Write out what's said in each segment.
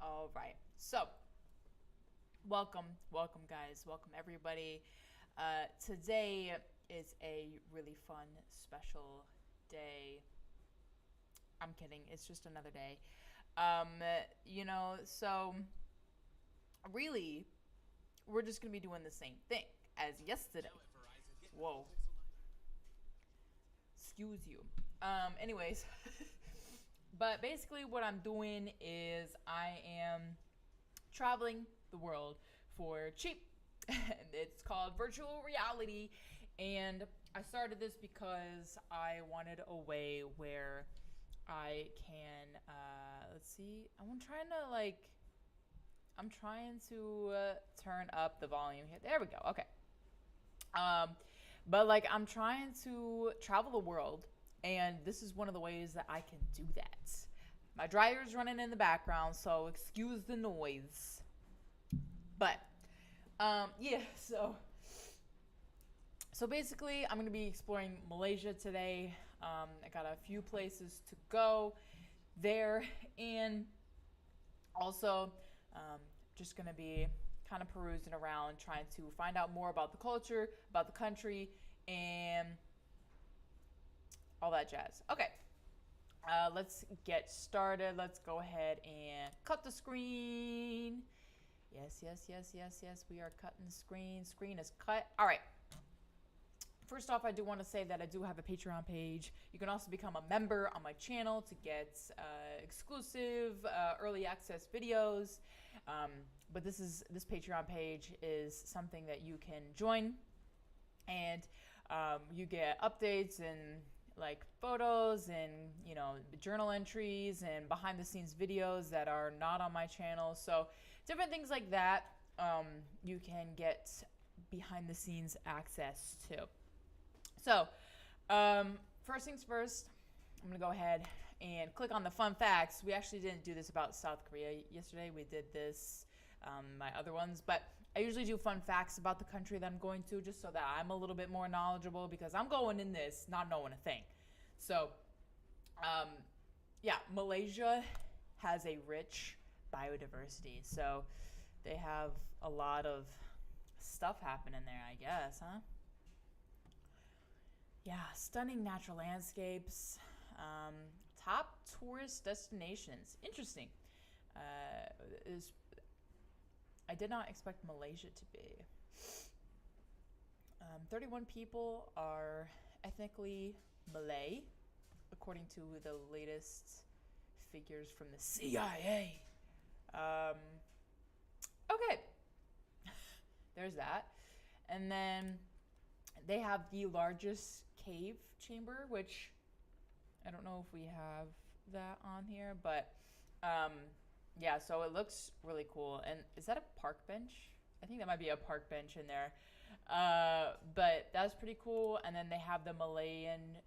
All right. So, welcome, guys. Welcome, everybody. Today is a really fun, special day. I'm kidding. It's just another day. Um, so really, we're just gonna be doing the same thing as yesterday. Whoa. Excuse you. Anyways, but basically, what I'm doing is I am traveling the world for cheap. And it's called virtual reality. And I started this because I wanted a way where I can, let's see, I'm trying to turn up the volume here. There we go. Okay. Um, but like I'm trying to travel the world, and this is one of the ways that I can do that. My dryer's running in the background, so excuse the noise. But yeah, so basically, I'm gonna be exploring Malaysia today. I got a few places to go there, and also just gonna be kind of perusing around, trying to find out more about the culture, about the country, and all that jazz. Okay, let's get started. Let's go ahead and cut the screen. Yes. We are cutting the screen. Screen is cut. All right. First off, I do want to say that I do have a Patreon page. You can also become a member on my channel to get exclusive early access videos. But this Patreon page is something that you can join, and you get updates and like photos and journal entries and behind the scenes videos that are not on my channel. So different things like that you can get behind the scenes access to. So first things first, I'm gonna go ahead and click on the fun facts. We actually didn't do this about South Korea yesterday. We did this my other ones, but I usually do fun facts about the country that I'm going to, just so that I'm a little bit more knowledgeable, because I'm going in this not knowing a thing. So yeah, Malaysia has a rich biodiversity, so they have a lot of stuff happening there, I guess, huh? Yeah, stunning natural landscapes. Top tourist destinations. Interesting. Is I did not expect Malaysia to be. 31 people are ethnically Malay, according to the latest figures from the CIA. Okay, there's that. And then they have the largest cave chamber, which I don't know if we have that on here, but yeah, so it looks really cool. And is that a park bench? I think that might be a park bench in there. But that's pretty cool. And then they have the Malayan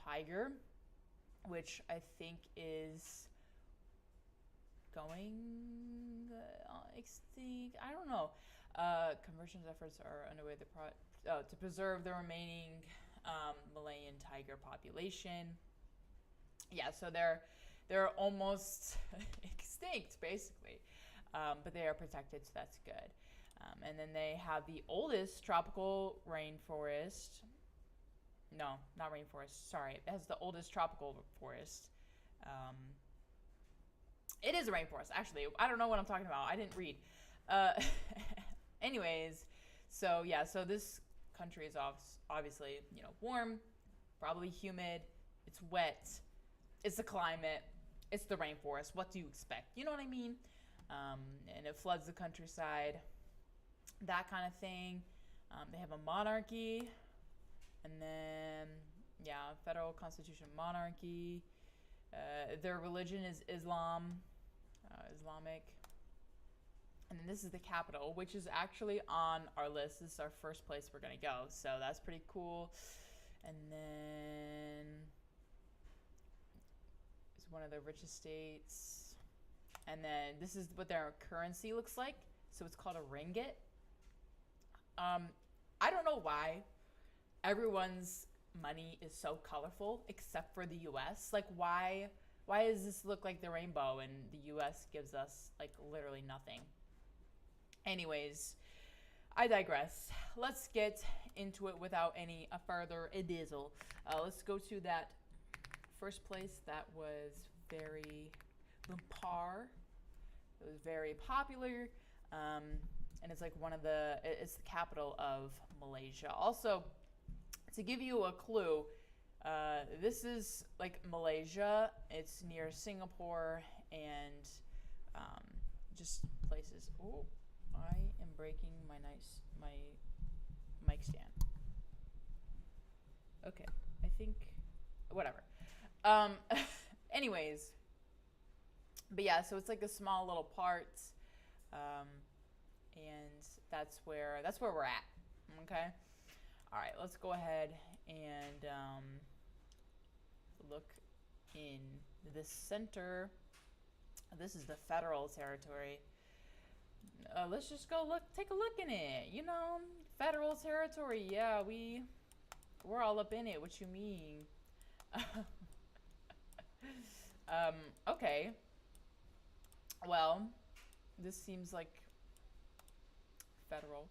tiger, which I think is going extinct. I don't know. Conversion efforts are underway to preserve the remaining Malayan tiger population. Yeah, so they're almost extinct, basically, but they are protected, so that's good. And then they have the oldest tropical rainforest. No, not rainforest. Sorry, it has the oldest tropical forest. It is a rainforest, actually. I don't know what I'm talking about. I didn't read. Uh, anyways, so yeah, so this country is obviously warm, probably humid. It's wet. It's the climate. It's the rainforest. What do you expect? You know what I mean? And it floods the countryside. That kind of thing. They have a monarchy, and then yeah, federal constitution monarchy. Their religion is Islam, Islamic. And then this is the capital, which is actually on our list. This is our first place we're gonna go, so that's pretty cool. And then it's one of the richest states. And then this is what their currency looks like. So it's called a ringgit. I don't know why everyone's money is so colorful except for the US. Like why Why does this look like the rainbow and the US gives us like literally nothing? Anyways, I digress. Let's get into it without any further ado. Let's go to that first place that was very Lumpur. It was very popular, and it's like it's the capital of Malaysia. Also, to give you a clue, this is like Malaysia. It's near Singapore and just places. Oh, I am breaking my mic stand. Okay, I think whatever. Anyways, but yeah, so it's like a small little part, and that's where we're at. Okay, all right, let's go ahead and look in the center. This is the federal territory. Let's just go take a look in it. You know, federal territory. Yeah, we're all up in it. What you mean? Okay. Well, this seems like federal.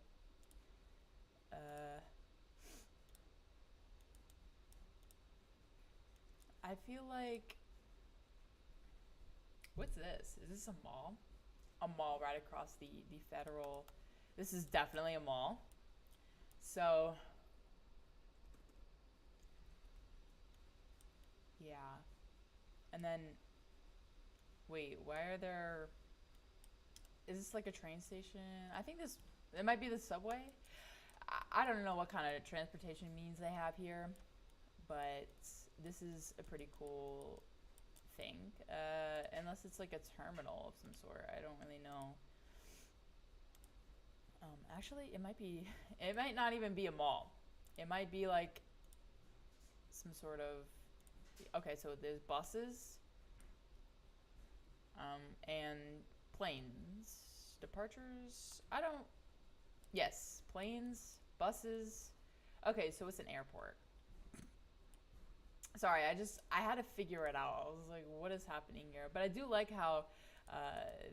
I feel like, what's this? Is this a mall? A mall right across the federal. This is definitely a mall. So, yeah. And then, wait, why are there, is this like a train station? I think it might be the subway. I don't know what kind of transportation means they have here, but this is a pretty cool thing. Unless it's like a terminal of some sort. I don't really know. Actually, it might not even be a mall. It might be like some sort of, okay, so there's buses, and planes, departures. Yes, planes, buses. Okay, so it's an airport. Sorry, I had to figure it out. I was like, what is happening here? But I do like how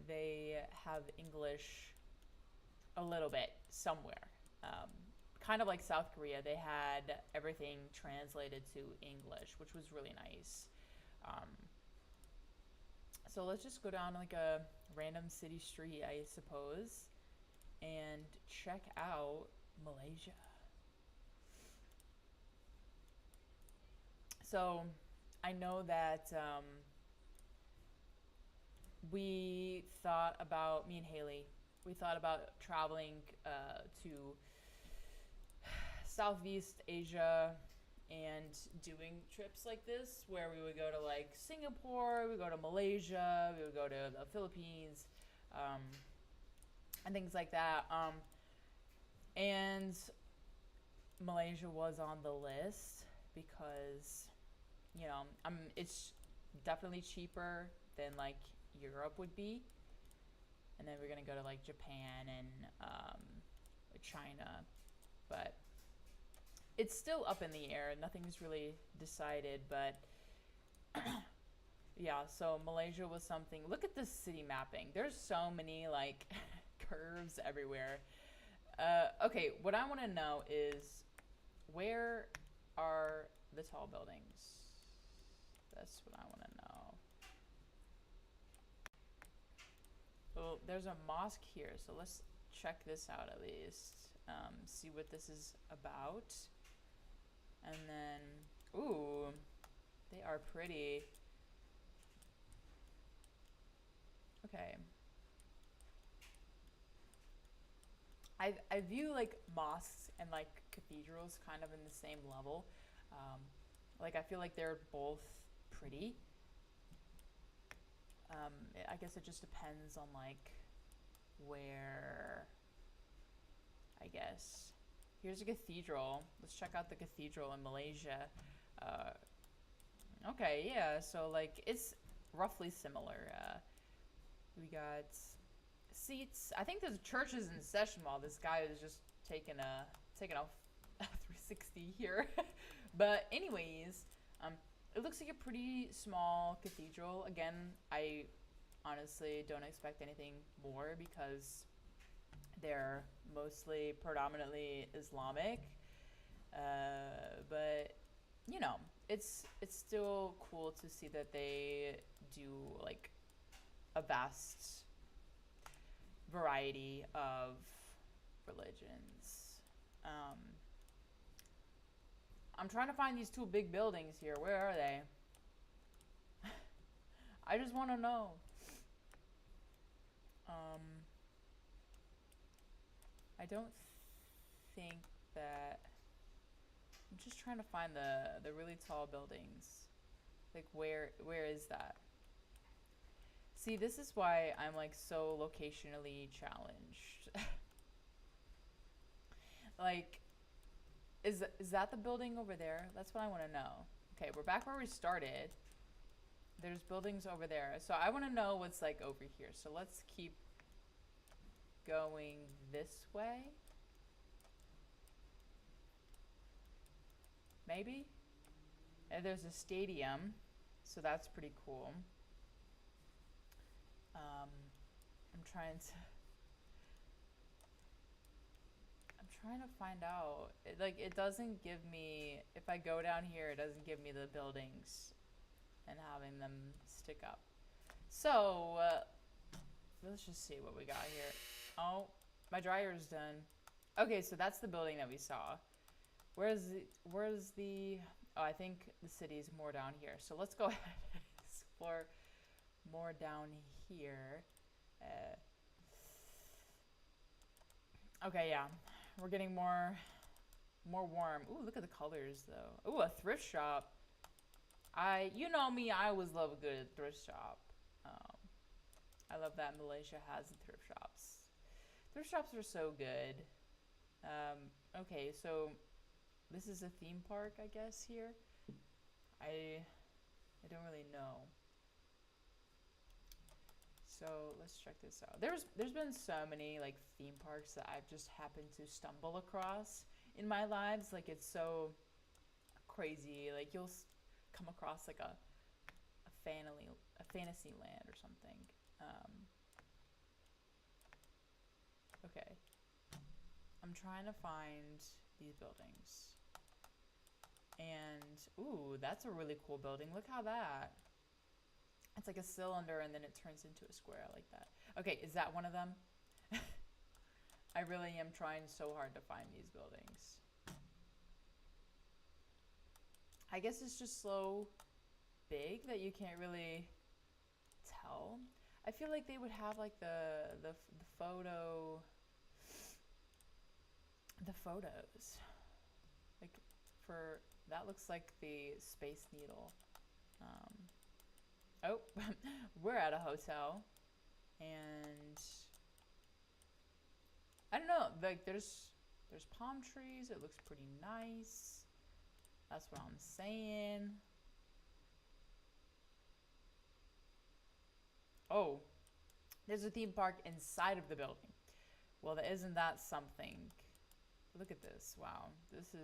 they have English a little bit somewhere. Kind of like South Korea, they had everything translated to English, which was really nice. So let's just go down like a random city street, I suppose, and check out Malaysia. So I know that me and Haley, we thought about traveling to Southeast Asia and doing trips like this where we would go to like Singapore, we would go to Malaysia, we would go to the Philippines, and things like that. And Malaysia was on the list because, you know, it's definitely cheaper than like Europe would be. And then we're gonna go to like Japan and China, but it's still up in the air. Nothing's really decided, but yeah. So Malaysia was something. Look at this city mapping. There's so many like curves everywhere. Okay, what I want to know is where are the tall buildings? That's what I want to know. Well, there's a mosque here, so let's check this out at least. See what this is about. And then, ooh, they are pretty. Okay. I view like mosques and like cathedrals kind of in the same level. Like I feel like they're both pretty. I guess it just depends on like where, I guess. Here's a cathedral. Let's check out the cathedral in Malaysia. Okay, yeah, so like it's roughly similar. We got seats. I think there's churches in session while this guy is just taking a 360 here. But anyways, It looks like a pretty small cathedral. Again, I honestly don't expect anything more because they're mostly predominantly Islamic. But you know, it's still cool to see that they do like a vast variety of religions. Um, I'm trying to find these two big buildings here. Where are they? I just want to know. Um, I don't think that. I'm just trying to find the really tall buildings. Like where is that? See, this is why I'm like so locationally challenged. Like, is that the building over there? That's what I want to know. Okay, we're back where we started. There's buildings over there. So I want to know what's like over here. So let's keep going this way. Maybe? And there's a stadium. So that's pretty cool. I'm trying to find out. It doesn't give me, if I go down here, it doesn't give me the buildings and having them stick up. So, let's just see what we got here. Oh, my dryer's done. Okay, so that's the building that we saw. Where's the, oh, I think the city's more down here. So let's go ahead and explore more down here. Okay, yeah. We're getting more warm. Ooh, look at the colors though. Ooh, a thrift shop. You know me, I always love a good thrift shop. I love that Malaysia has the thrift shops. Thrift shops are so good. Okay, so this is a theme park, I guess, here. I don't really know. So let's check this out. There's been so many like theme parks that I've just happened to stumble across in my lives. Like it's so crazy. Like you'll come across like a fantasy land or something. Okay, I'm trying to find these buildings. And ooh, that's a really cool building. Look how that. It's like a cylinder and then it turns into a square. I like that. Okay, is that one of them? I really am trying so hard to find these buildings. I guess it's just so big that you can't really tell. I feel like they would have like the photos. Like for that looks like the Space Needle. Oh, we're at a hotel, and I don't know. Like there's palm trees. It looks pretty nice. That's what I'm saying. Oh, there's a theme park inside of the building. Well, isn't that something? Look at this. Wow, this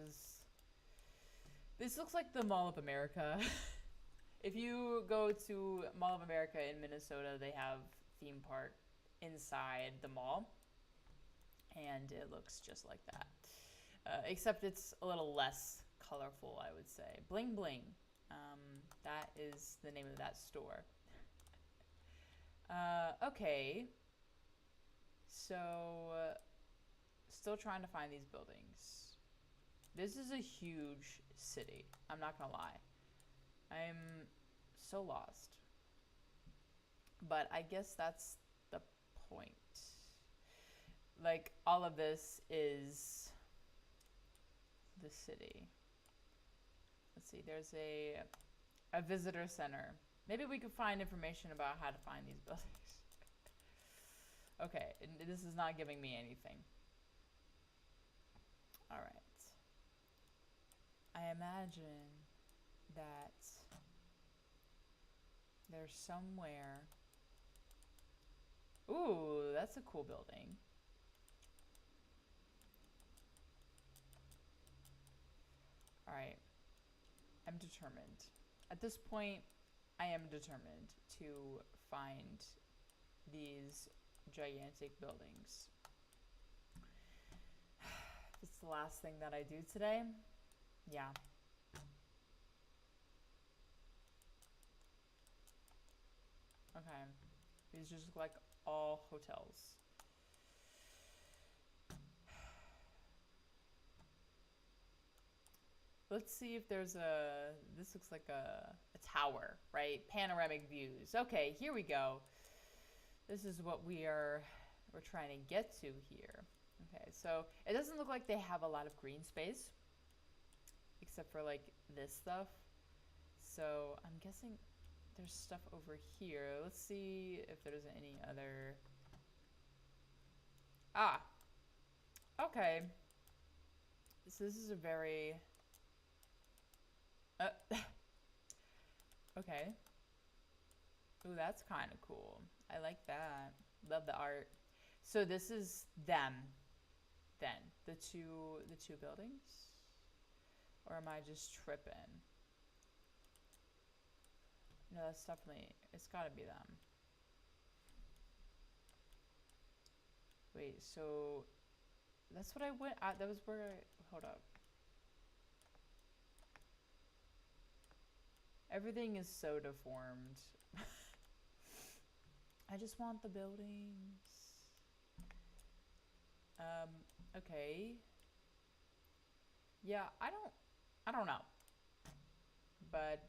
looks like the Mall of America. If you go to Mall of America in Minnesota, they have theme park inside the mall, and it looks just like that. Except it's a little less colorful, I would say. Bling Bling. That is the name of that store. Okay. So, still trying to find these buildings. This is a huge city. I'm not gonna lie. I'm so lost. But I guess that's the point. Like, all of this is the city. Let's see, there's a visitor center. Maybe we could find information about how to find these buildings. Okay, this is not giving me anything. All right. I imagine that there's somewhere. Ooh, that's a cool building. All right. I'm determined. At this point, I am determined to find these gigantic buildings. It's the last thing that I do today. Yeah. Okay. These just look like all hotels. Let's see if there's a, this looks like a tower, right? Panoramic views. Okay, here we go. This is what we're trying to get to here. Okay, so it doesn't look like they have a lot of green space, except for like this stuff. So I'm guessing there's stuff over here. Let's see if there's any other. Ah, okay. So this is a very okay. Ooh, that's kind of cool. I like that. Love the art. So this is them then. The two buildings? Or am I just tripping? No, that's definitely, it's got to be them. Wait, so that's what I went that was where hold up. Everything is so deformed. I just want the buildings. Okay. Yeah, I don't know. But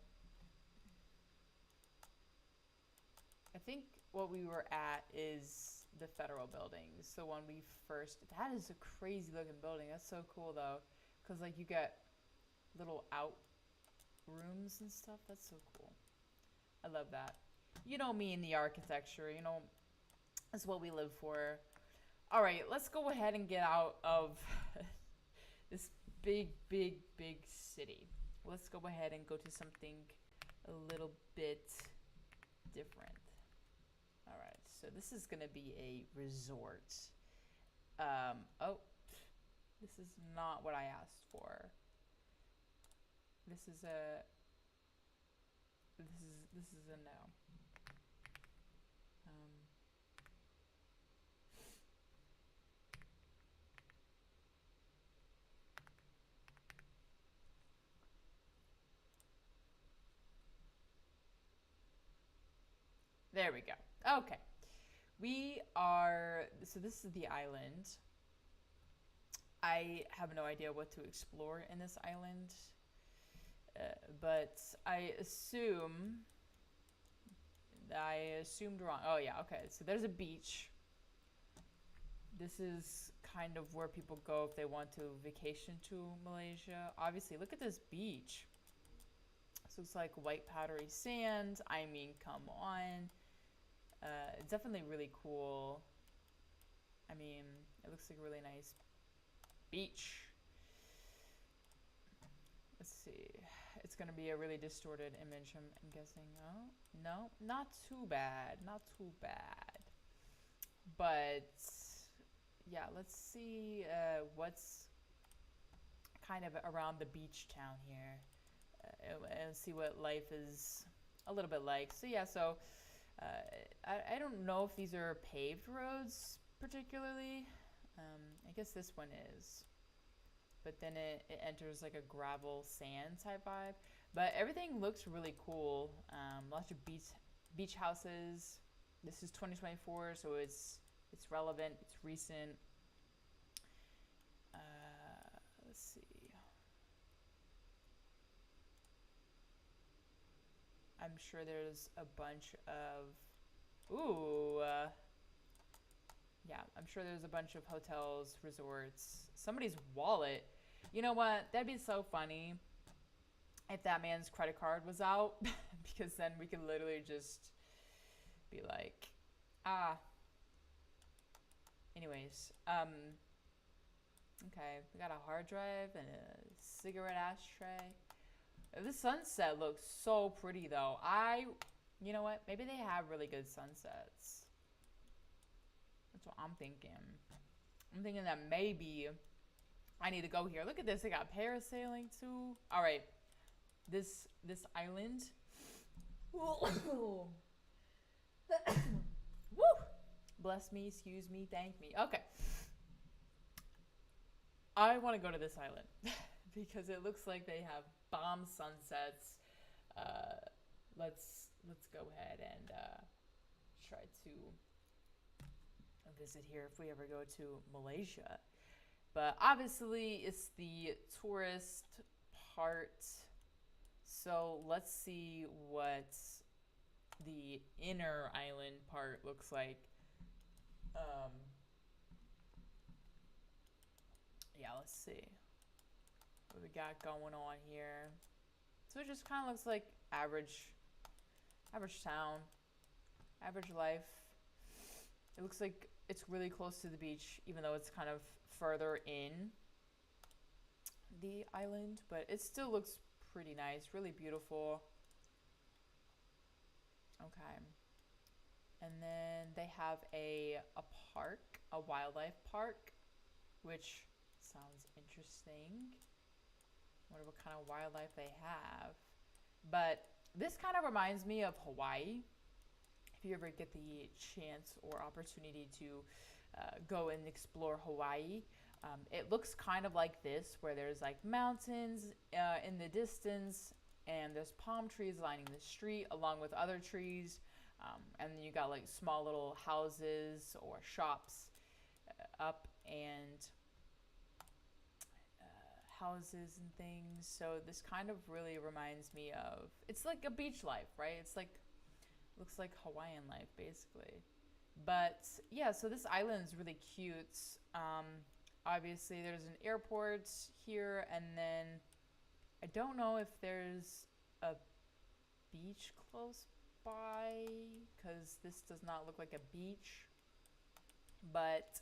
I think what we were at is the federal buildings. The one we first, that is a crazy looking building. That's so cool though. Cause like you get little out rooms and stuff. That's so cool. I love that. You know me and the architecture, you know, that's what we live for. All right, let's go ahead and get out of this big city. Let's go ahead and go to something a little bit different. All right, so this is gonna be a resort. Oh, this is not what I asked for. This is a no. There we go. Okay. We are, so this is the island. I have no idea what to explore in this island, but I assumed wrong. Oh yeah, okay. So there's a beach. This is kind of where people go if they want to vacation to Malaysia. Obviously, look at this beach. So it's like white powdery sand. I mean, come on. It's definitely really cool. I mean, it looks like a really nice beach. Let's see. It's gonna be a really distorted image, I'm guessing. Oh, no, not too bad. Not too bad. But yeah, let's see what's kind of around the beach town here, and see what life is a little bit like. So yeah, so I don't know if these are paved roads particularly. I guess this one is. But then it enters like a gravel sand type vibe. But everything looks really cool. Lots of beach houses. This is 2024, so it's relevant. It's recent. Let's see. I'm sure there's a bunch of, ooh, yeah, I'm sure there's a bunch of hotels, resorts, somebody's wallet. You know what? That'd be so funny if that man's credit card was out, because then we could literally just be like, ah. Anyways, okay, we got a hard drive and a cigarette ashtray. The sunset looks so pretty though. You know what? Maybe they have really good sunsets. That's what I'm thinking. I'm thinking that maybe I need to go here. Look at this. They got parasailing too. All right. this island. Woo! Bless me, excuse me, thank me. Okay. I want to go to this island because it looks like they have bomb sunsets. Uh, let's go ahead and try to visit here if we ever go to Malaysia. But obviously, it's the tourist part. So let's see what the inner island part looks like. Yeah, let's see what we got going on here. So it just kind of looks like average town, average life. It looks like it's really close to the beach, even though it's kind of further in the island, but it still looks pretty nice, really beautiful. Okay. And then they have a park, a wildlife park, which sounds interesting. I wonder what kind of wildlife they have. But this kind of reminds me of Hawaii. If you ever get the chance or opportunity to go and explore Hawaii, it looks kind of like this, where there's like mountains in the distance, and there's palm trees lining the street along with other trees. And then you got like small little houses or shops up, and houses and things. So this kind of really reminds me of, it's like a beach life, right? It's like, looks like Hawaiian life basically. But yeah, so this island's really cute. Obviously there's an airport here, and then I don't know if there's a beach close by, because this does not look like a beach, but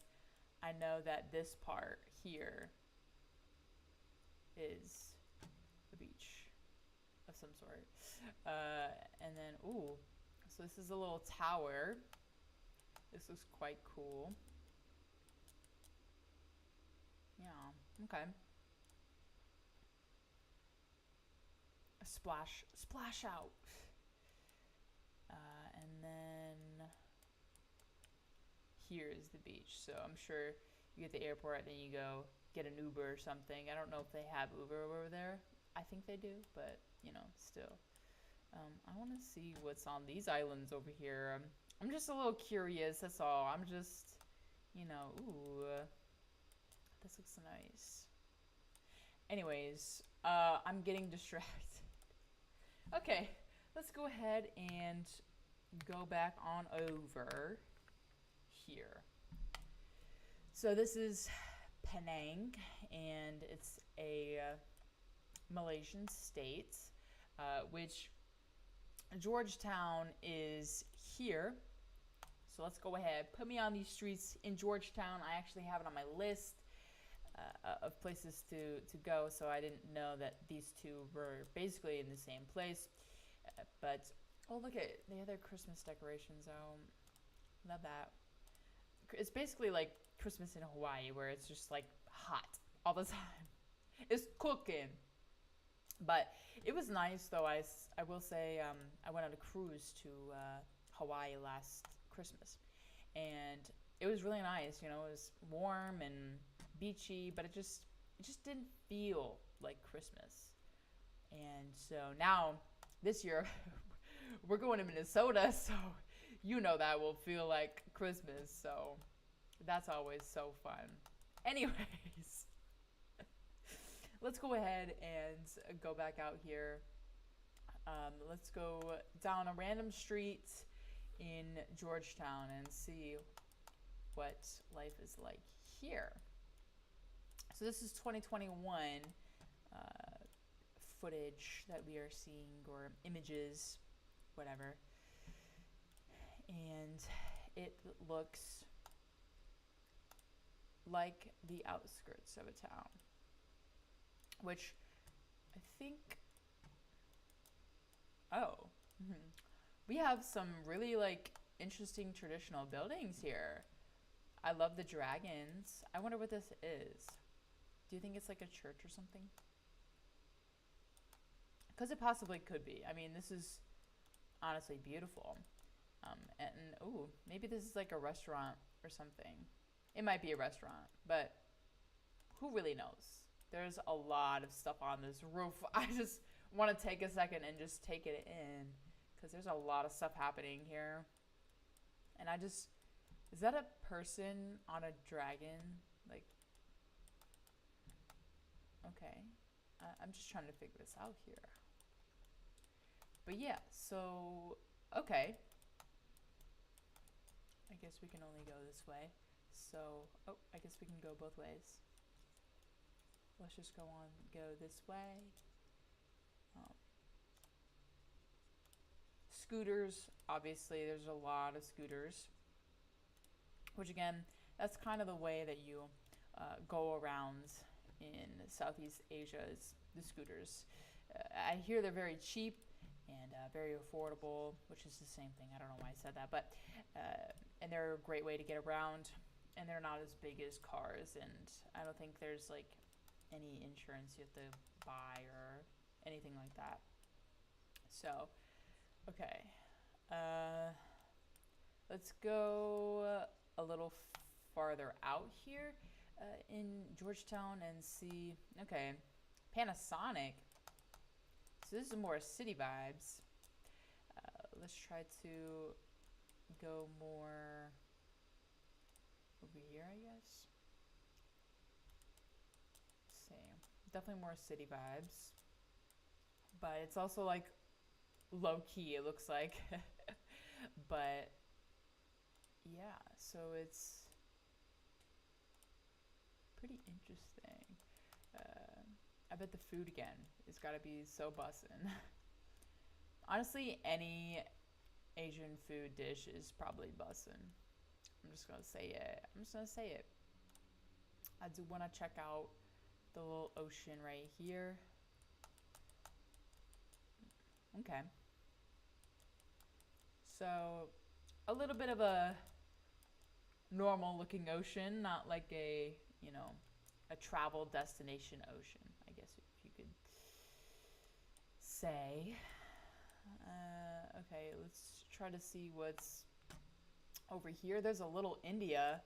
I know that this part here is a beach of some sort. And then, ooh, so this is a little tower. This looks quite cool. Yeah, okay. A splash out. And then here is the beach. So I'm sure you get the airport, then you go get an Uber or something. I don't know if they have Uber over there. I think they do, but you know, still. I want to see what's on these islands over here. I'm just a little curious, that's all. I'm just, you know, ooh, this looks nice. Anyways, I'm getting distracted. Okay, let's go ahead and go back on over here. So this is Penang, and it's a Malaysian state, which Georgetown is here. So let's go ahead, put me on these streets in Georgetown. I actually have it on my list of places to go, so I didn't know that these two were basically in the same place. But oh, look at, they have their Christmas decorations. Oh, love that. It's basically like Christmas in Hawaii, where it's just like hot all the time. It's cooking. But it was nice, though. I will say, I went on a cruise to Hawaii last Christmas, and it was really nice. You know, it was warm and beachy, but it just didn't feel like Christmas. And so now this year we're going to Minnesota, so you know that will feel like Christmas. So that's always so fun. Anyways, let's go ahead and go back out here. Let's go down a random street in Georgetown and see what life is like here. So this is 2021 footage that we are seeing, or images, whatever. And it looks like the outskirts of a town, which I think, we have some really like interesting traditional buildings here. I love the dragons. I wonder what this is. Do you think it's like a church or something? because it possibly could be. I mean, this is honestly beautiful. And ooh, maybe this is like a restaurant or something. It might be a restaurant, but who really knows? There's a lot of stuff on this roof. I just want to take a second and just take it in because there's a lot of stuff happening here. And I just, is that a person on a dragon? Like, okay. I'm just trying to figure this out here. But yeah, so, okay. I guess we can only go this way. So, oh, I guess we can go both ways. Let's just go this way. Scooters, obviously, there's a lot of scooters. Which again, that's kind of the way that you go around in Southeast Asia is the scooters. I hear they're very cheap and very affordable, which is the same thing. I don't know why I said that, but and they're a great way to get around, and they're not as big as cars, and I don't think there's like any insurance you have to buy or anything like that. So, okay, let's go a little farther out here in Georgetown and see. Okay, Panasonic. So this is more city vibes. Let's try to go more over here, I guess. Let's see. Definitely more city vibes. But it's also like low key, it looks like. But yeah, so it's pretty interesting. I bet the food again is gotta be so bussin'. Honestly, any Asian food dish is probably bussin'. I'm just gonna say it. I do want to check out the little ocean right here. Okay. So, a little bit of a normal looking ocean, not like a, a travel destination ocean, I guess if you could say. Okay, let's try to see what's over here. There's a little India,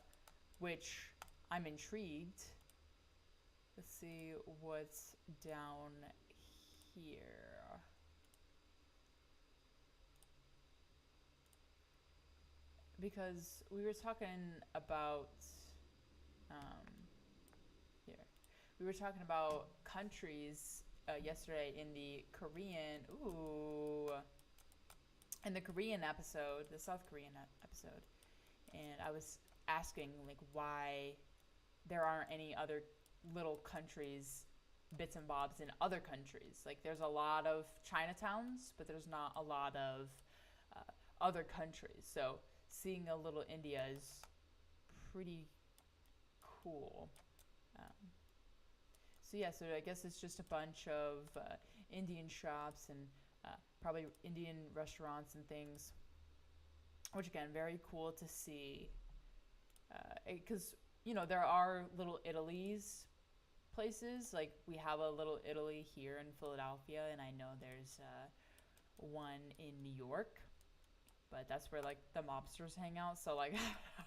which I'm intrigued. Let's see what's down here. Because we were talking about here. We were talking about countries yesterday in the Korean. In the Korean episode, the South Korean episode, and I was asking like why there aren't any other little countries, bits and bobs in other countries. Like there's a lot of Chinatowns, but there's not a lot of other countries. So seeing a little India is pretty cool. So yeah, so I guess it's just a bunch of Indian shops and probably Indian restaurants and things, which again, very cool to see. Because, there are little Italy's places. Like we have a little Italy here in Philadelphia, and I know there's one in New York. But that's where like the mobsters hang out. So like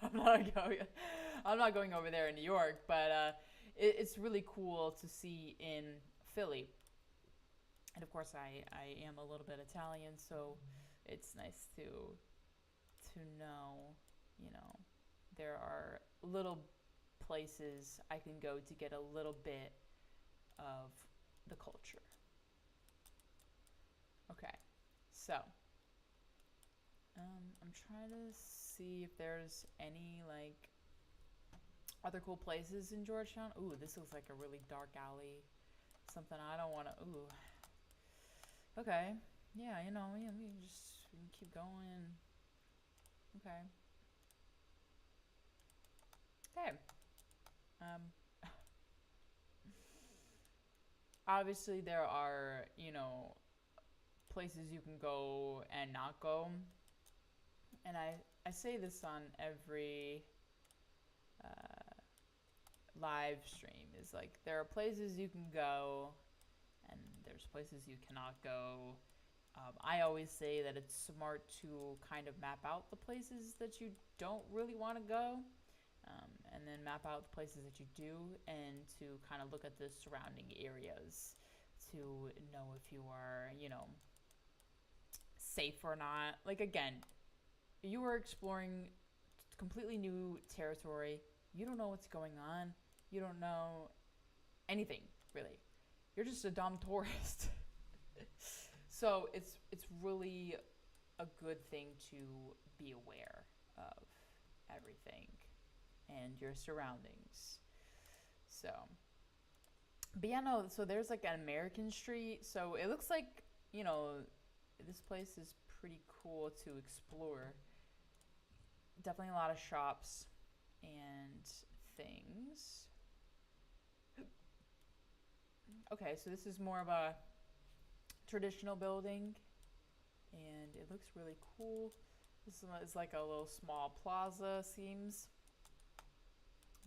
I'm not going over there in New York, but it's really cool to see in Philly. And of course I am a little bit Italian, so it's nice to know, there are little places I can go to get a little bit of the culture. Okay, so I'm trying to see if there's any like other cool places in Georgetown. Ooh, this looks like a really dark alley. Something I don't want to. Ooh. Okay. Yeah, we just keep going. Okay. Okay. Obviously there are, places you can go and not go. And I say this on every live stream is like there are places you can go and There's places you cannot go. I always say that it's smart to kind of map out the places that you don't really want to go, and then map out the places that you do, and to kind of look at the surrounding areas to know if you are, safe or not. Like, again, you are exploring completely new territory. You don't know what's going on. You don't know anything, really. You're just a dumb tourist. So it's really a good thing to be aware of everything and your surroundings. So, but yeah, no, so there's like an American street. So it looks like, this place is pretty cool to explore. Definitely a lot of shops and things. Okay, so this is more of a traditional building, and it looks really cool. This is like a little small plaza, seems,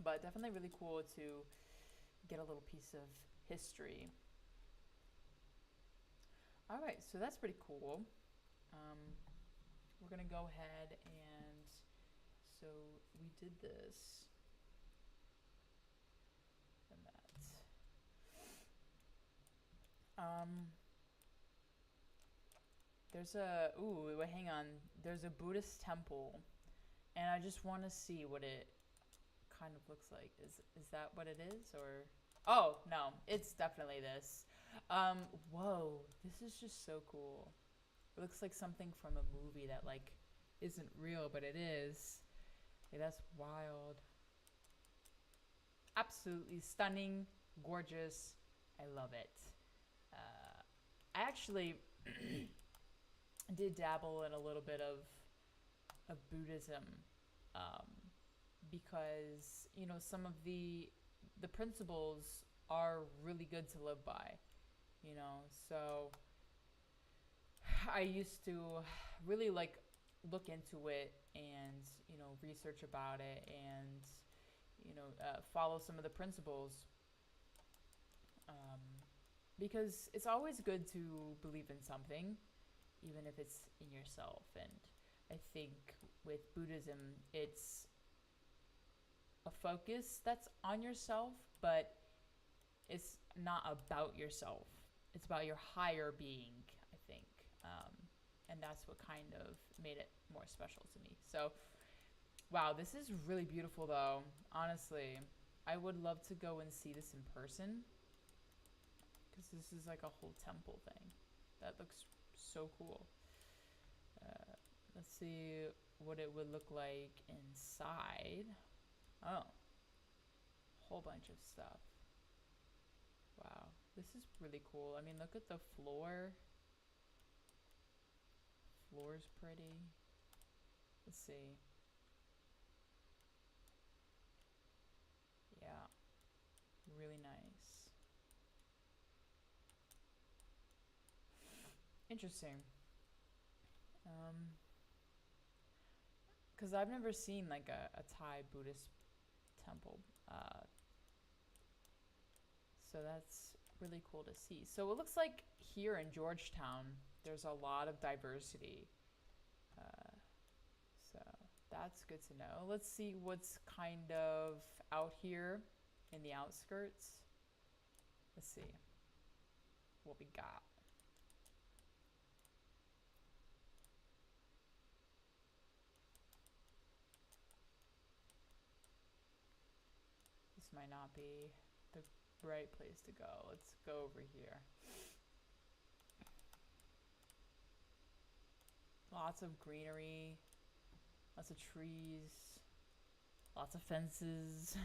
but definitely really cool to get a little piece of history. All right, so that's pretty cool. We're gonna go ahead and so we did this and that. There's hang on. There's a Buddhist temple, and I just want to see what it kind of looks like. Is that what it is, or? Oh no, it's definitely this. Whoa, this is just so cool. It looks like something from a movie that like isn't real, but it is. Hey, that's wild. Absolutely stunning, gorgeous. I love it. I actually did dabble in a little bit of Buddhism, because some of the principles are really good to live by. So I used to really like look into it and research about it and follow some of the principles, because it's always good to believe in something, even if it's in yourself. And I think with Buddhism, it's a focus that's on yourself, but it's not about yourself. It's about your higher being, I think. And that's what kind of made it more special to me. So, wow, this is really beautiful, though. Honestly, I would love to go and see this in person, because this is like a whole temple thing. That looks so cool. Let's see what it would look like inside. Oh, whole bunch of stuff. Wow, this is really cool. I mean, look at the floor. Floor's pretty. Let's see. Yeah, really nice. Interesting. Because I've never seen like a Thai Buddhist temple. So that's really cool to see. So it looks like here in Georgetown, there's a lot of diversity. So that's good to know. Let's see what's kind of out here in the outskirts. Let's see what we got. This might not be the right place to go. Let's go over here. Lots of greenery, lots of trees, lots of fences.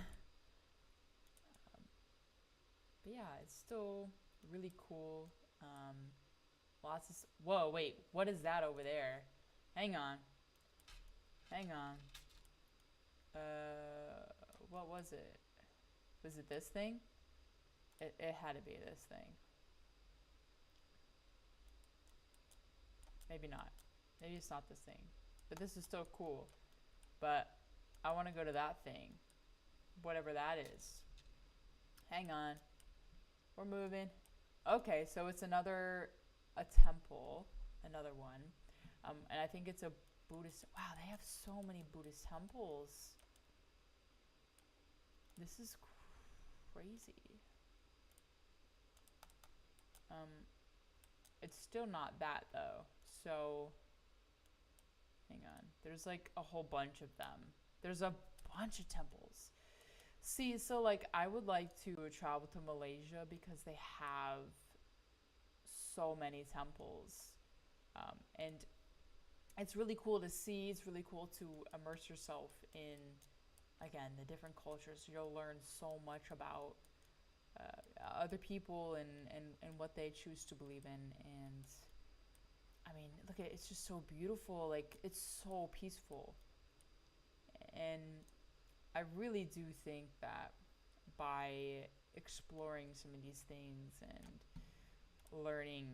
But yeah, it's still really cool. Lots of. Whoa, wait, what is that over there? Hang on. Hang on. What was it? Was it this thing? It had to be this thing. Maybe not. Maybe it's not this thing. But this is still cool. But I want to go to that thing. Whatever that is. Hang on. We're moving. Okay, so it's another a temple, another one, and I think it's a Buddhist. Wow, they have so many Buddhist temples. This is crazy. Um, it's still not that though. So hang on. There's like a whole bunch of them. There's a bunch of temples. See, so like I would like to travel to Malaysia because they have so many temples. And it's really cool to see. It's really cool to immerse yourself in, again, the different cultures. You'll learn so much about other people and what they choose to believe in. And I mean, look at it, it's just so beautiful. Like, it's so peaceful. And I really do think that by exploring some of these things and learning,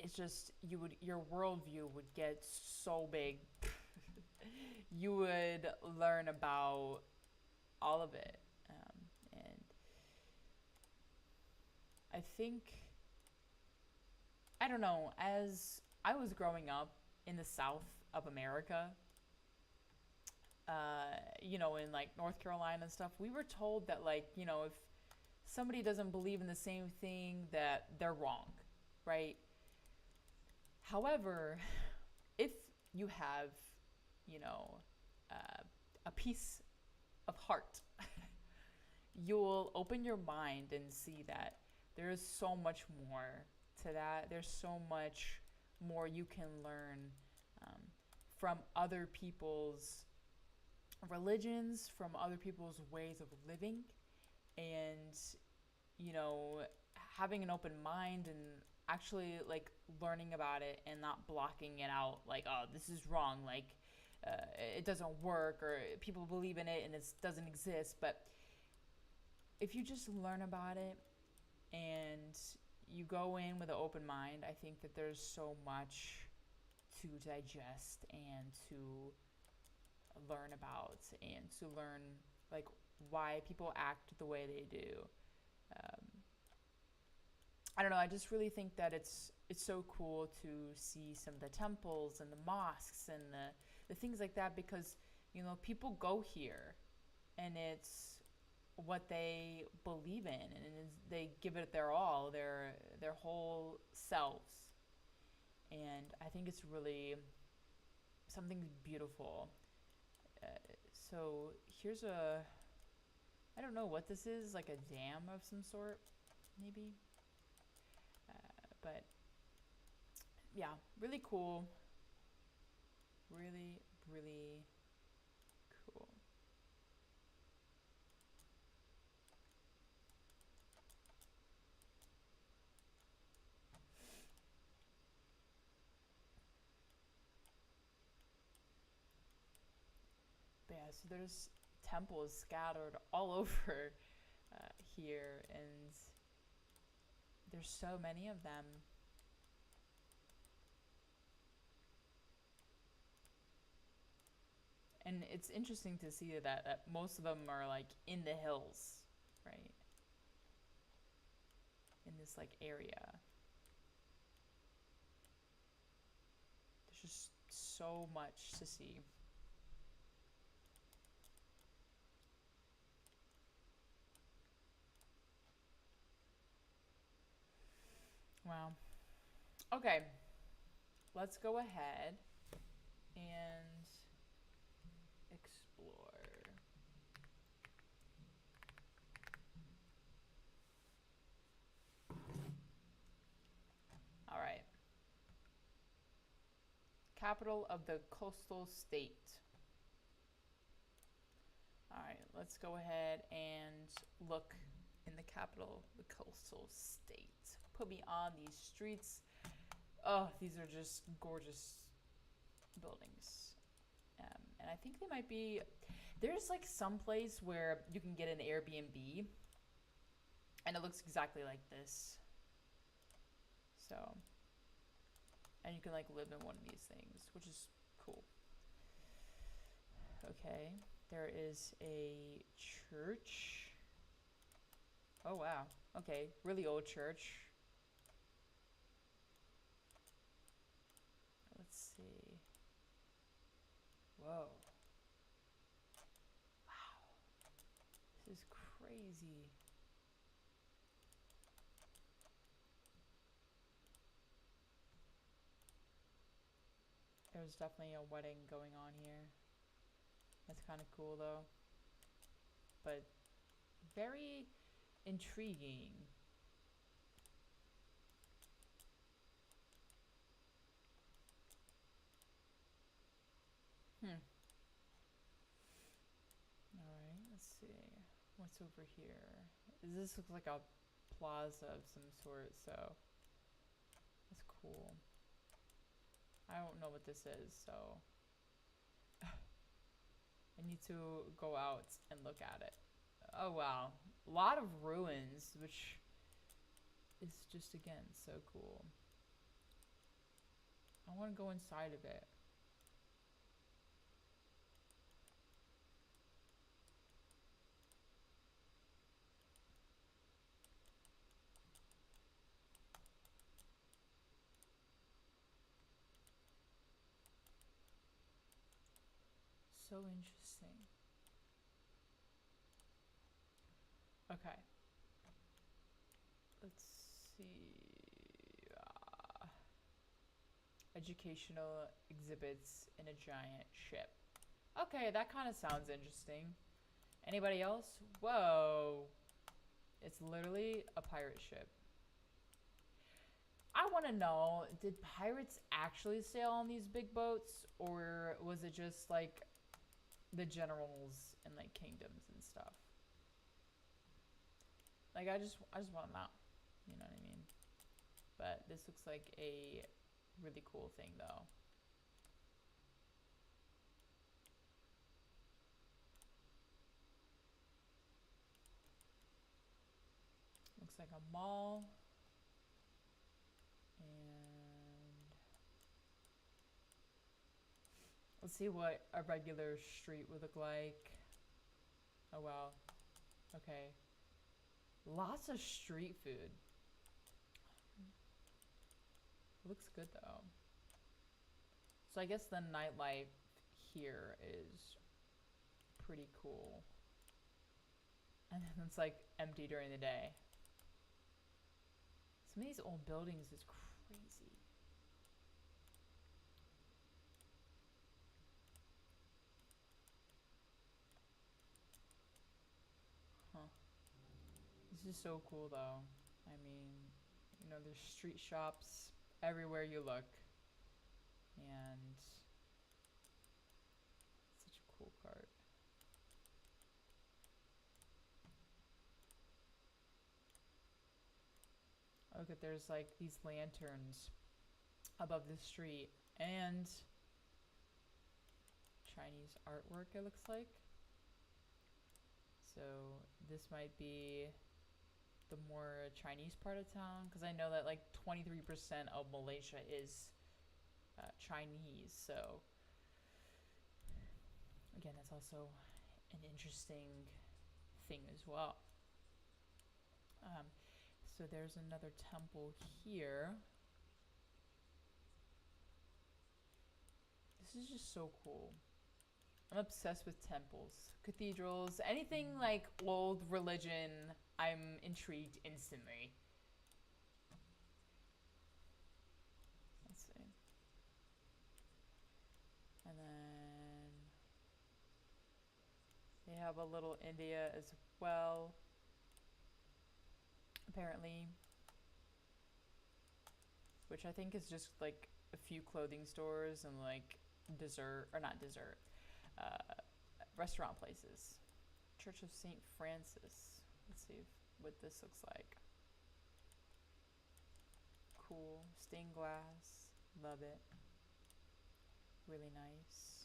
it's just your worldview would get so big. You would learn about all of it, and I think, I don't know, as I was growing up in the South of America, in like North Carolina and stuff, we were told that, like, if somebody doesn't believe in the same thing, that they're wrong, right? However, if you have, you know, a piece of heart, you'll open your mind and see that there is so much more to that. There's so much more you can learn um, from other people's religions, from other people's ways of living, and you know, having an open mind and actually like learning about it and not blocking it out like, oh, this is wrong, like it doesn't work, or people believe in it and it doesn't exist. But if you just learn about it and you go in with an open mind, I think that there's so much to digest and to learn about, and to learn like why people act the way they do. Um, I don't know. I just really think that it's so cool to see some of the temples and the mosques and the things like that, because people go here and it's what they believe in, and they give it their all, their whole selves. And I think it's really something beautiful. Uh, so here's a, I don't know what this is, like a dam of some sort, maybe. But yeah, really cool. Really, really cool. But yeah, so there's temples scattered all over here, and there's so many of them. And it's interesting to see that most of them are like in the hills, right? In this like area. There's just so much to see. Wow. Okay, let's go ahead and explore. All right. Capital of the coastal state. All right, let's go ahead and look in the capital, the coastal state. Put me on these streets. Oh, these are just gorgeous buildings. And I think they might be, there's like some place where you can get an Airbnb and it looks exactly like this. So, and you can like live in one of these things, which is cool. Okay, there is a church. Oh wow. Okay, really old church. Let's see. Whoa. Wow. This is crazy. There's definitely a wedding going on here. That's kind of cool though. But very intriguing. Hmm. Alright, let's see. What's over here? This looks like a plaza of some sort, so that's cool. I don't know what this is, so I need to go out and look at it. Oh wow. A lot of ruins, which is just again so cool. I want to go inside of it. So interesting. Okay. Let's see. Educational exhibits in a giant ship. Okay, that kind of sounds interesting. Anybody else? Whoa. It's literally a pirate ship. I want to know, did pirates actually sail on these big boats, or was it just like the generals and like kingdoms and stuff? Like I just want to know. You know what I mean? But this looks like a really cool thing though. Looks like a mall. And let's see what a regular street would look like. Oh wow. Okay. Lots of street food. Looks good though. So I guess the nightlife here is pretty cool. And then it's like empty during the day. Some of these old buildings is crazy. Huh. This is so cool though. I mean, you know, there's street shops everywhere you look. And such a cool cart. Look at there's like these lanterns above the street and Chinese artwork it looks like. So this might be the more Chinese part of town because I know that like 23% of Malaysia is Chinese. So again, that's also an interesting thing as well. Um, so there's another temple here. This is just so cool. I'm obsessed with temples, cathedrals, anything like old religion. I'm intrigued instantly. Let's see. And then they have a little India as well, apparently, which I think is just like a few clothing stores and like dessert, or not dessert, uh, restaurant places. Church of St. Francis. Let's see what this looks like. Cool. Stained glass. Love it. Really nice.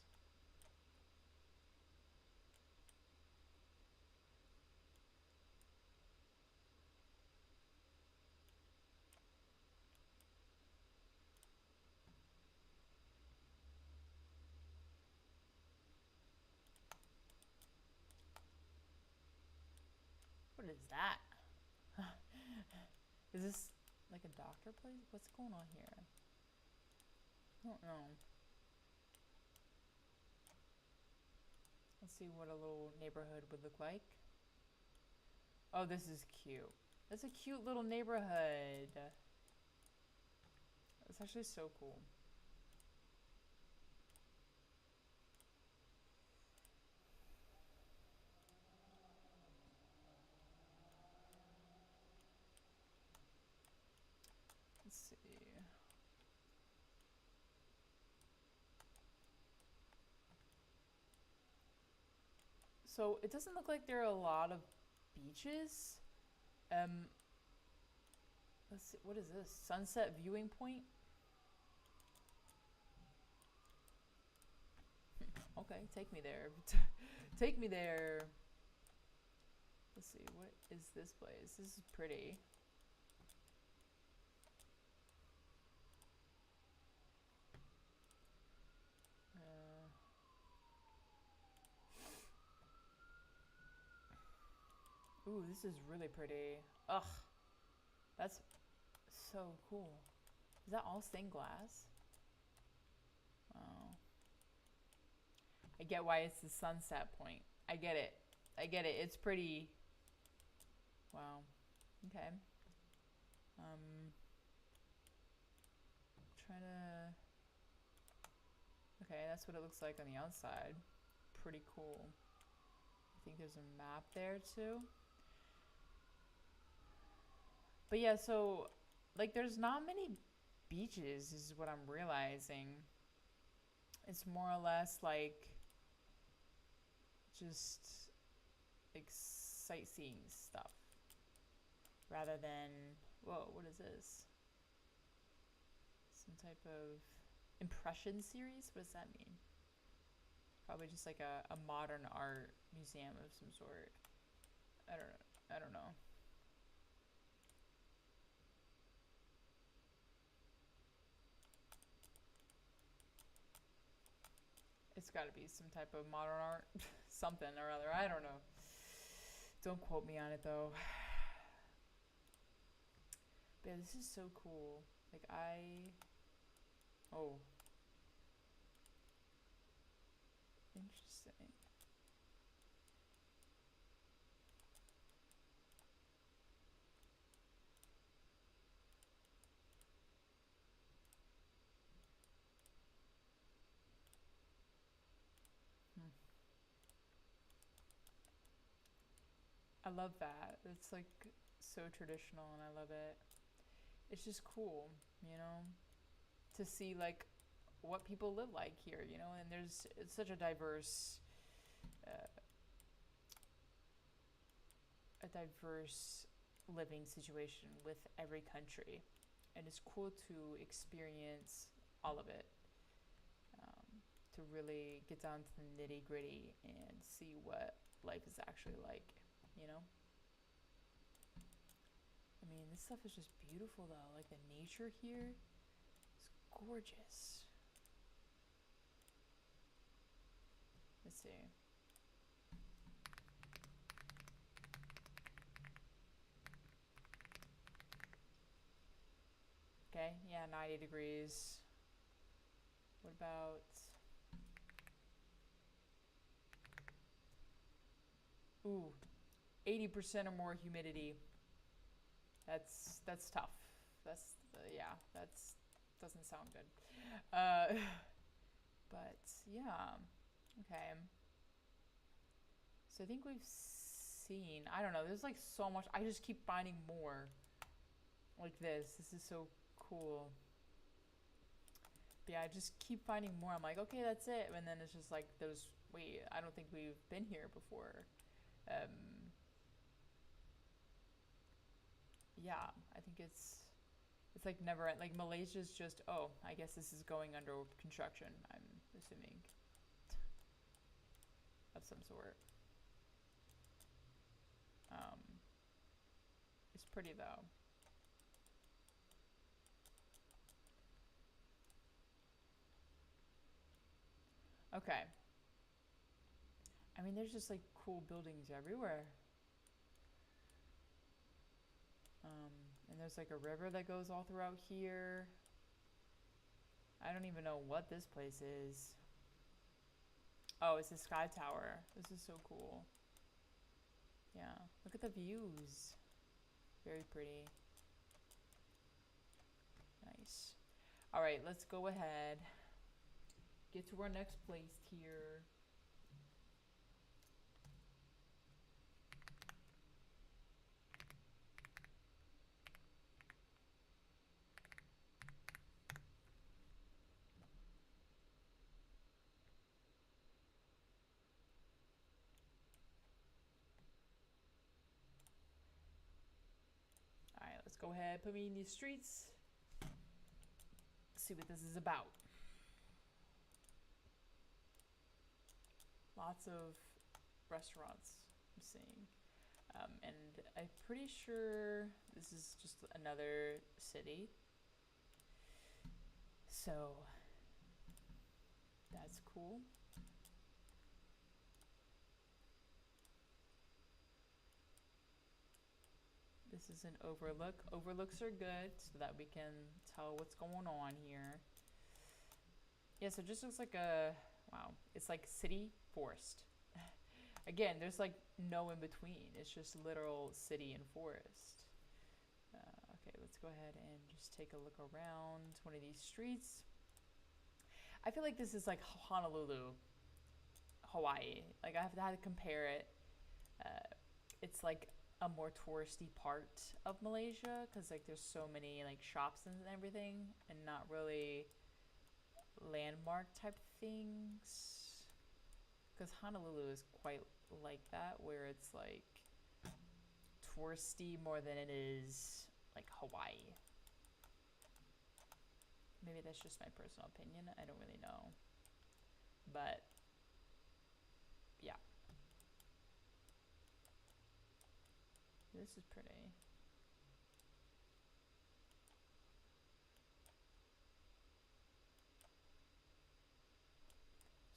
What is that? Is this like a doctor place? What's going on here? I don't know. Let's see what a little neighborhood would look like. Oh, this is cute. That's a cute little neighborhood. It's actually so cool. Let's see. So it doesn't look like there are a lot of beaches. Um, let's see. What is this? Sunset viewing point? Okay, take me there. Take me there. Let's see. What is this place? This is pretty. Ooh, this is really pretty. Ugh, that's so cool. Is that all stained glass? Wow. I get why it's the sunset point. I get it. I get it. It's pretty. Wow. Okay. Trying to. Okay, that's what it looks like on the outside. Pretty cool. I think there's a map there too. But yeah, so like there's not many beaches is what I'm realizing. It's more or less like just like sightseeing stuff rather than whoa, what is this? Some type of impression series? What does that mean? Probably just like a modern art museum of some sort. I don't know. It's got to be some type of modern art, something or other. I don't know. Don't quote me on it though. But yeah, this is so cool. Like oh, interesting. Hmm. I love that. It's like so traditional and I love it. It's just cool, you know, to see like what people live like here, you know, and it's such uh, a diverse living situation with every country, and it's cool to experience all of it, to really get down to the nitty gritty and see what life is actually like, you know. I mean, this stuff is just beautiful though. Like the nature here is gorgeous. Let's see. Okay, yeah, 90 degrees. What about 80% or more humidity? That's tough. That's yeah, that's doesn't sound good. But yeah, okay. So I think we've seen. I don't know. There's like so much. I just keep finding more like this. This is so cool. But yeah, I just keep finding more. I'm like, okay, that's it. And then it's just like, there's, wait, I don't think we've been here before. Um, yeah, I think it's like never, like Malaysia's just, oh, I guess this is going under construction, I'm assuming, of some sort. Um, it's pretty though. Okay. I mean, there's just like cool buildings everywhere. Um, And there's like a river that goes all throughout here. I don't even know what this place is. Oh, it's the Sky Tower. This is so cool. Yeah, look at the views. Very pretty. Nice. All right, let's go ahead. Get to our next place here. All right, let's go ahead. Put me in these streets. See what this is about. Lots of restaurants I'm seeing. And I'm pretty sure this is just another city. So that's cool. This is an overlook. Overlooks are good so that we can tell what's going on here. Yeah, so it just looks like a, wow, it's like city forest. Again, there's like no in between. It's just literal city and forest. Okay, let's go ahead and just take a look around one of these streets. I feel like this is like Honolulu, Hawaii. Like I have to compare it. It's like a more touristy part of Malaysia because like there's so many like shops and everything, and not really landmark type things. Because Honolulu is quite like that, where it's like touristy more than it is like Hawaii. Maybe that's just my personal opinion. I don't really know. But yeah. This is pretty.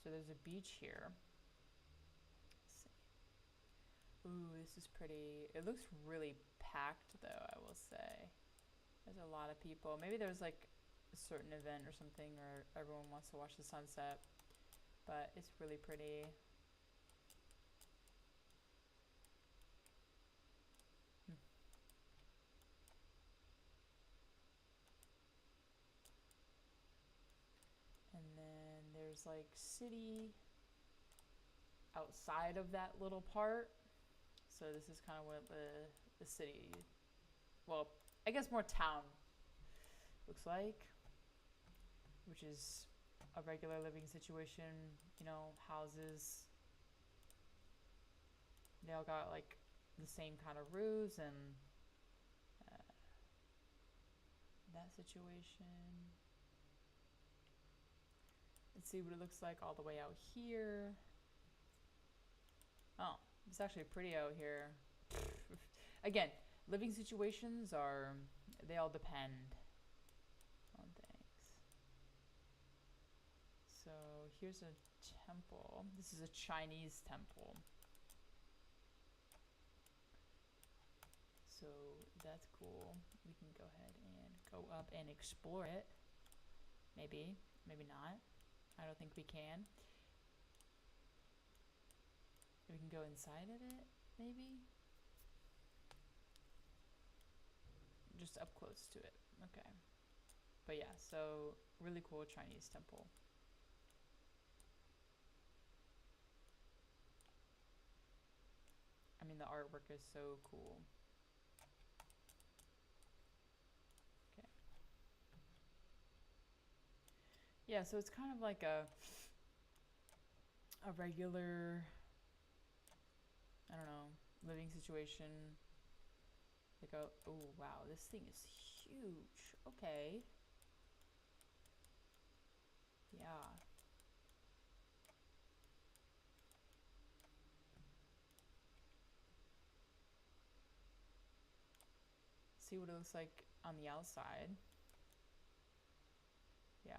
So there's a beach here. Let's see. Ooh, this is pretty. It looks really packed though, I will say. There's a lot of people. Maybe there's like a certain event or something, or everyone wants to watch the sunset. But it's really pretty. And then there's like city outside of that little part. So this is kind of what the city, well, I guess more town looks like, which is a regular living situation, you know, houses. They all got like the same kind of roofs and that situation. Let's see what it looks like all the way out here. Oh, it's actually pretty out here. Again, living situations are, they all depend on things. So here's a temple. This is a Chinese temple. So that's cool. We can go ahead and go up and explore it. Maybe, maybe not. I don't think we can. We can go inside of it, maybe? Just up close to it. Okay. But yeah, so really cool Chinese temple. I mean, the artwork is so cool. Okay. Yeah, so it's kind of like a regular, I don't know, living situation. Like a, oh wow, this thing is huge. Okay. Yeah. See what it looks like on the outside. Yeah,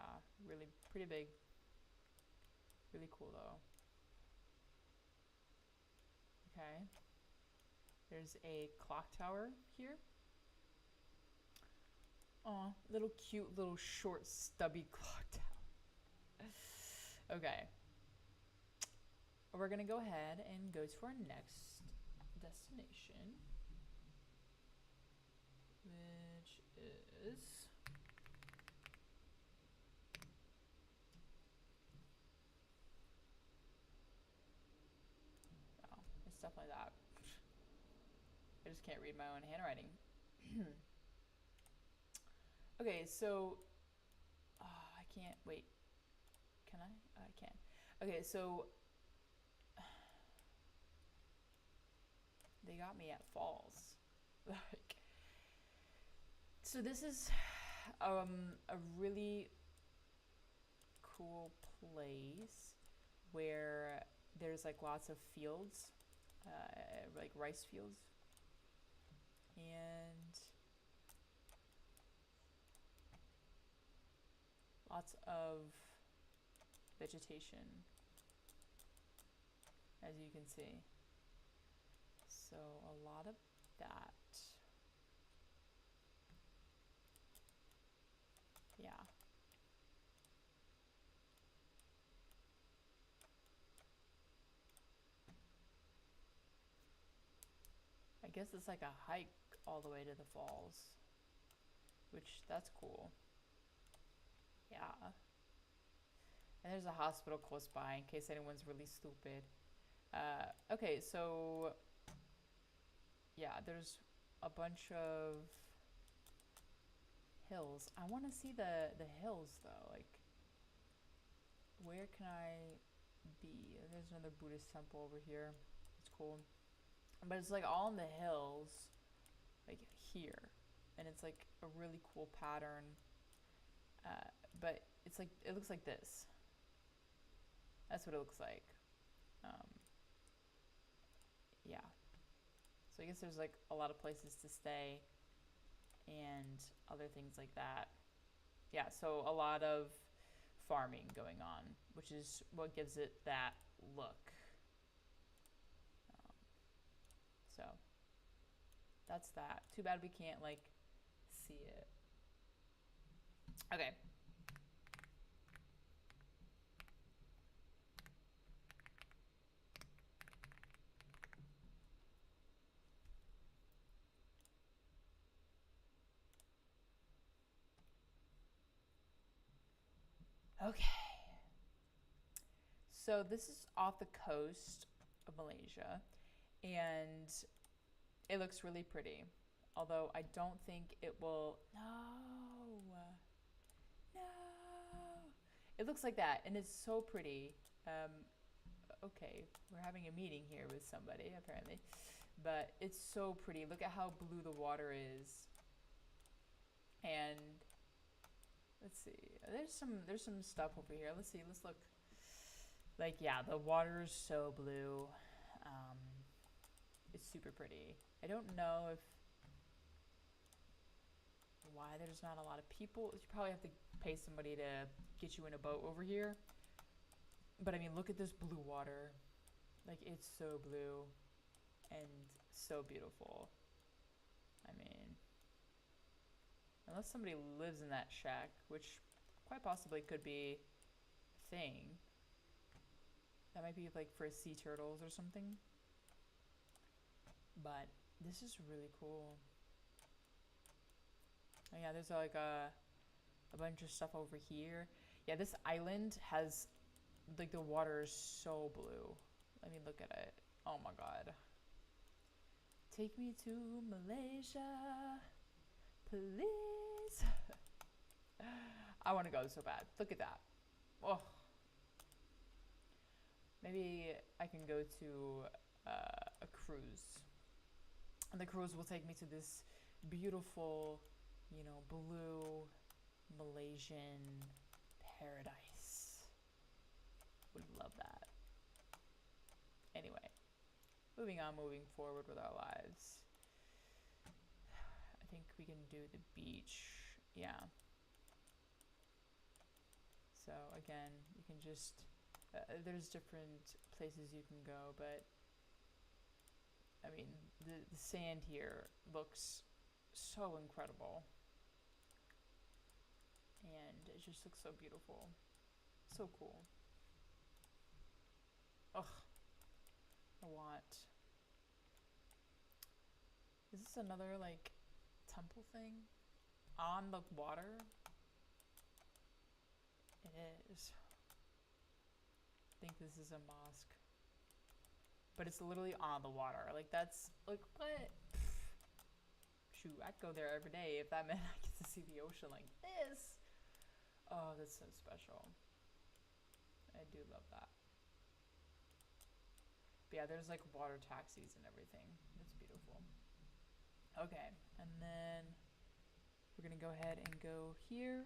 really pretty big. Really cool though. Okay. There's a clock tower here. Aw, little cute, little short, stubby clock tower. Okay. We're gonna go ahead and go to our next destination, which is oh, it's stuff like that. I just can't read my own handwriting. Okay, so I can't wait. Can I? I can. Okay, so they got me at falls. Like, so this is a really cool place where there's like lots of fields, like rice fields, and lots of vegetation, as you can see. So a lot of that. Yeah. I guess it's like a hike all the way to the falls, which that's cool. Yeah. And there's a hospital close by in case anyone's really stupid. Okay, so yeah, there's a bunch of hills. I want to see the hills though. Like, where can I be? There's another Buddhist temple over here. It's cool, but it's like all in the hills, like here, and it's like a really cool pattern. But it's like it looks like this. That's what it looks like. Um, yeah. So I guess there's like a lot of places to stay and other things like that. Yeah, so a lot of farming going on, which is what gives it that look. So that's that. Too bad we can't like see it. Okay. Okay. So this is off the coast of Malaysia, and it looks really pretty. Although I don't think it will. No. No. It looks like that, and it's so pretty. Um, okay, we're having a meeting here with somebody, apparently. But it's so pretty. Look at how blue the water is. And let's see. There's some stuff over here. Let's see. Let's look. Like, yeah, the water is so blue. Um, it's super pretty. I don't know if why there's not a lot of people. You probably have to pay somebody to get you in a boat over here. But I mean, look at this blue water. Like, it's so blue and so beautiful. I mean, unless somebody lives in that shack, which quite possibly could be a thing. That might be like for sea turtles or something. But this is really cool. Oh yeah, there's like a bunch of stuff over here. Yeah, this island has like the water is so blue. Let me look at it. Oh my god. Take me to Malaysia, please. I want to go so bad. Look at that. Oh. Maybe I can go to a cruise. And the cruise will take me to this beautiful, blue Malaysian paradise. Would love that. Anyway, moving forward with our lives. I think we can do the beach. Yeah. So again, you can just, there's different places you can go, but I mean, the sand here looks so incredible. and it just looks so beautiful. So cool. Ugh. I want. Is this another like temple thing on the water? It is. I think this is a mosque, but it's literally on the water. Like that's like what? Shoot, I'd go there every day if that meant I get to see the ocean like this. Oh, that's so special. I do love that. But yeah, there's like water taxis and everything. It's beautiful. Okay, and then we're gonna go ahead and go here.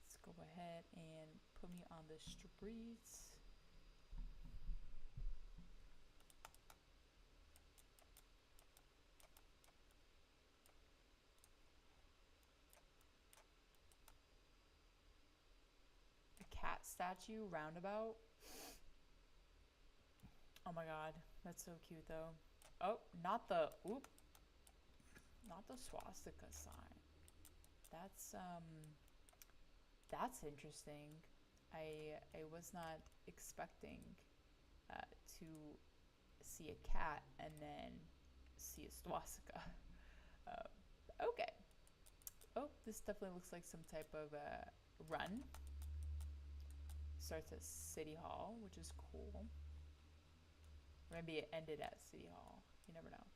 Let's go ahead and put me on the streets. Cat statue roundabout. Oh my god, that's so cute though. Oh, not the not the swastika sign. That's interesting. I was not expecting to see a cat and then see a swastika. Okay. Oh, this definitely looks like some type of run. Starts at City Hall, which is cool. Or maybe it ended at City Hall. You never know.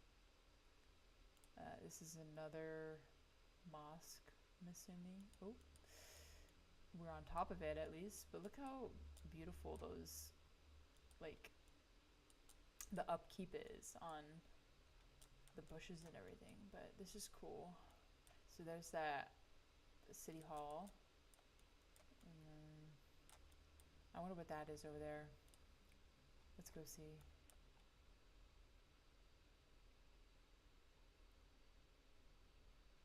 This is another mosque, I'm assuming. Oh, we're on top of it at least. But look how beautiful those, like, the upkeep is on the bushes and everything. But this is cool. So there's that City Hall. And then I wonder what that is over there. Let's go see.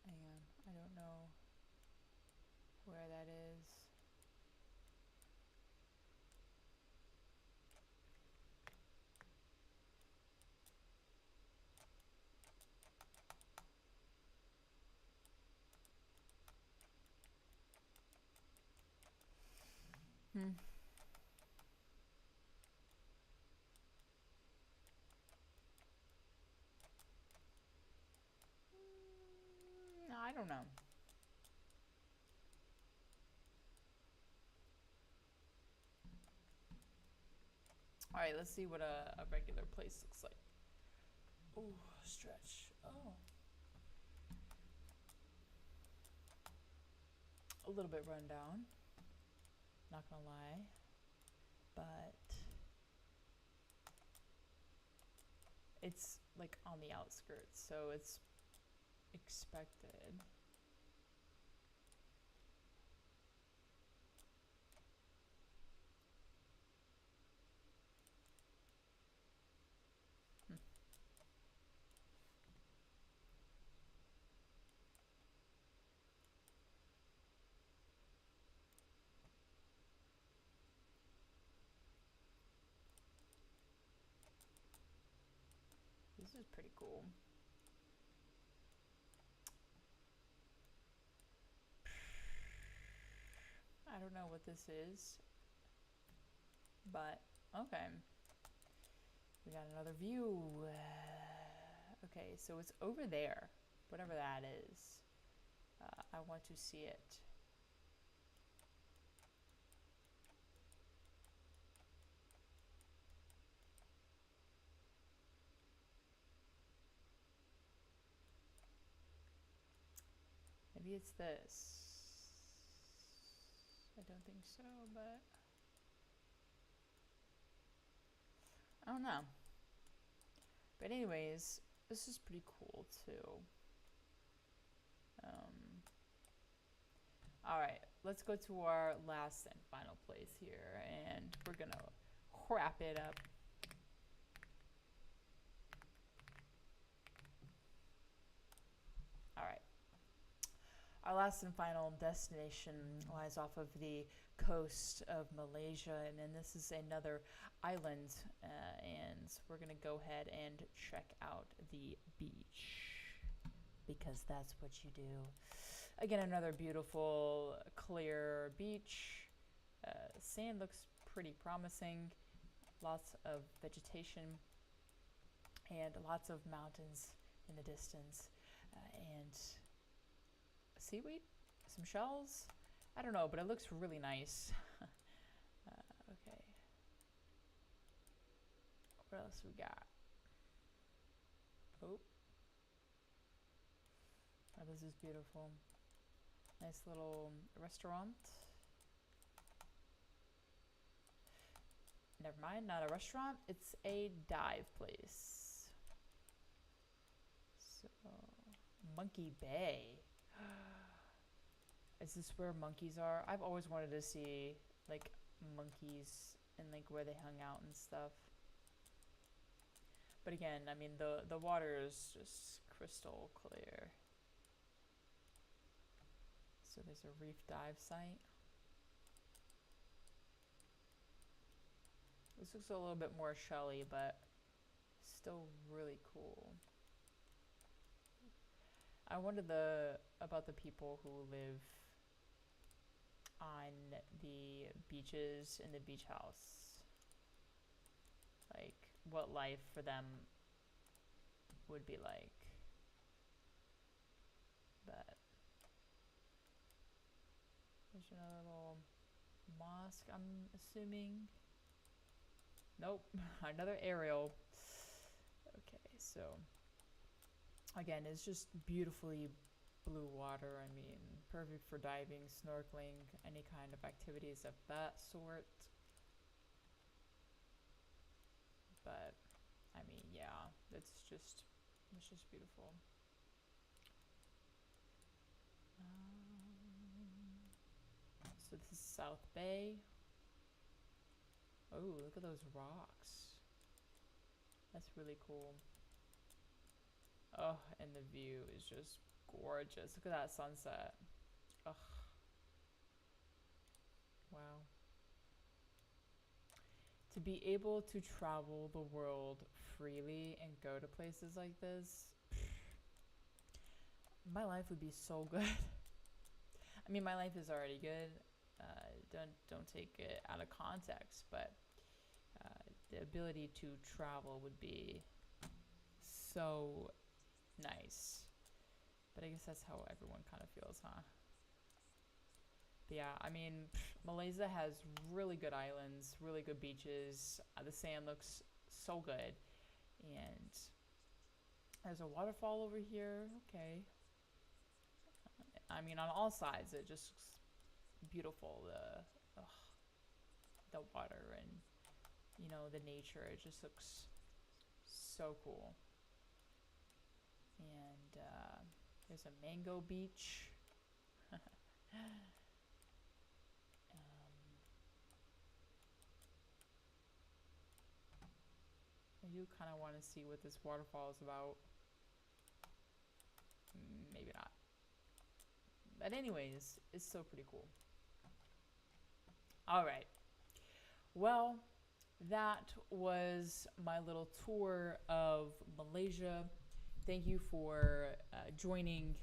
Hang on, I don't know where that is. I don't know. All right, let's see what a regular place looks like. Oh, stretch. Oh. A little bit run down. Not gonna lie. But it's like on the outskirts, so it's expected. This is pretty cool. I don't know what this is, but okay. We got another view. Okay, so it's over there, whatever that is. I want to see it. Maybe it's this. I don't think so, but I don't know. But anyways, this is pretty cool too. All right, let's go to our last and final place here, and we're gonna wrap it up. All right. our last and final destination lies off of the coast of Malaysia, and then this is another island, and we're gonna go ahead and check out the beach because that's what you do. Again, another beautiful, clear beach. Sand looks pretty promising. Lots of vegetation and lots of mountains in the distance, and seaweed, some shells. I don't know, but it looks really nice. Okay. What else we got? Oh, this is beautiful. Nice little restaurant. Never mind, not a restaurant. It's a dive place. So, Monkey Bay. Is this where monkeys are? I've always wanted to see like monkeys and like where they hung out and stuff. But again, I mean the water is just crystal clear. So there's a reef dive site. This looks a little bit more shelly, but still really cool. I wonder about the people who live on the beaches in the beach house. Like, what life for them would be like. But there's another little mosque, I'm assuming. Nope, another aerial. Okay, so again, it's just beautifully blue water. I mean, perfect for diving, snorkeling, any kind of activities of that sort. But I mean, yeah, it's just beautiful. So this is South Bay. Oh, look at those rocks. That's really cool. Oh, and the view is just gorgeous. Look at that sunset. Ugh. Wow. To be able to travel the world freely and go to places like this, my life would be so good. I mean, my life is already good. Don't take it out of context, but the ability to travel would be so nice. But I guess that's how everyone kind of feels, huh? But yeah, I mean, Malaysia has really good islands, really good beaches. The sand looks so good. And there's a waterfall over here. Okay. I mean, on all sides, it just looks beautiful. The water and, you know, the nature. It just looks so cool. And there's a mango beach. I do kind of want to see what this waterfall is about. Maybe not. But anyways, it's still pretty cool. All right. Well, that was my little tour of Malaysia. Thank you for joining,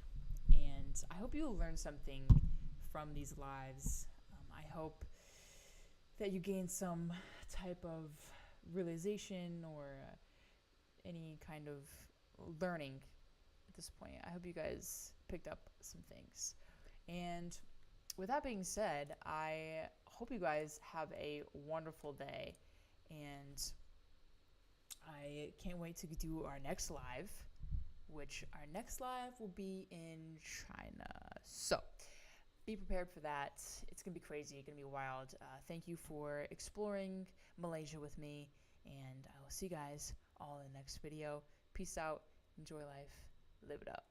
and I hope you learned something from these lives. I hope that you gained some type of realization or any kind of learning at this point. I hope you guys picked up some things. And with that being said, I hope you guys have a wonderful day, and I can't wait to do our next live, which our next live will be in China. So be prepared for that. It's going to be crazy. It's going to be wild. Thank you for exploring Malaysia with me, and I will see you guys all in the next video. Peace out. Enjoy life. Live it up.